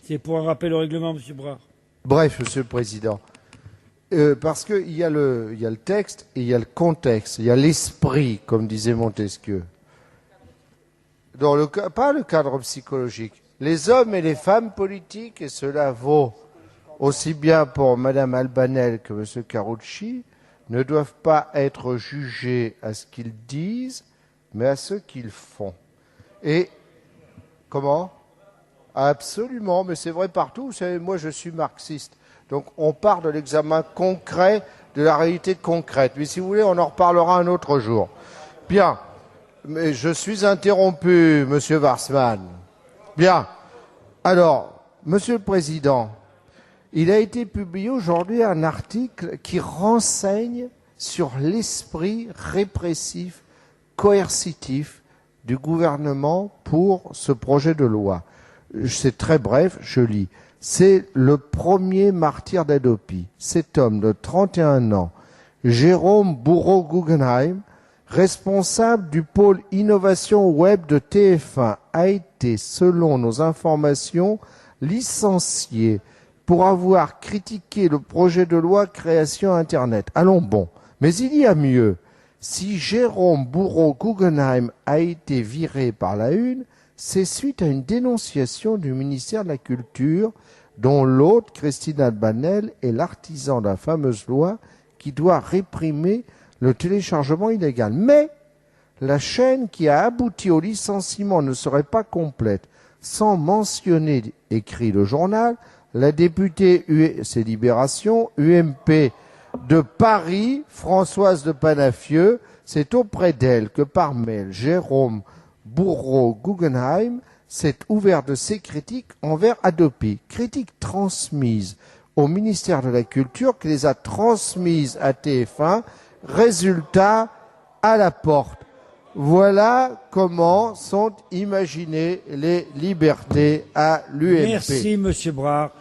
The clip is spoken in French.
C'est pour un rappel au règlement, Monsieur Brard. Bref, Monsieur le Président. Parce qu'il y a le texte et il y a le contexte, il y a l'esprit, comme disait Montesquieu. Pas le cadre psychologique. Les hommes et les femmes politiques, et cela vaut aussi bien pour Mme Albanel que M. Carucci, ne doivent pas être jugés à ce qu'ils disent, mais à ce qu'ils font. Et comment? Absolument, mais c'est vrai partout. Vous savez, moi je suis marxiste. Donc on part de l'examen concret, de la réalité concrète. Mais si vous voulez, on en reparlera un autre jour. Bien. Mais je suis interrompu, Monsieur Warsmann. Bien. Alors, Monsieur le Président, il a été publié aujourd'hui un article qui renseigne sur l'esprit répressif, coercitif du gouvernement pour ce projet de loi. C'est très bref, je lis. C'est le premier martyr d'Hadopi. Cet homme de 31 ans, Jérôme Bourreau-Guggenheim, responsable du pôle innovation web de TF1, a été, selon nos informations, licencié pour avoir critiqué le projet de loi création Internet. Allons bon. Mais il y a mieux. Si Jérôme Bourreau-Guggenheim a été viré par la Une, c'est suite à une dénonciation du ministère de la Culture, dont l'hôte, Christine Albanel, est l'artisan de la fameuse loi qui doit réprimer le téléchargement illégal. Mais la chaîne qui a abouti au licenciement ne serait pas complète sans mentionner, écrit le journal, la députée, c'est Libération, UMP de Paris, Françoise de Panafieux. C'est auprès d'elle que par mail, Jérôme Bourreau-Guggenheim s'est ouvert de ses critiques envers Hadopi. Critiques transmises au ministère de la Culture qui les a transmises à TF1. Résultat, à la porte. Voilà comment sont imaginées les libertés à l'UMP. Merci, Monsieur Brard.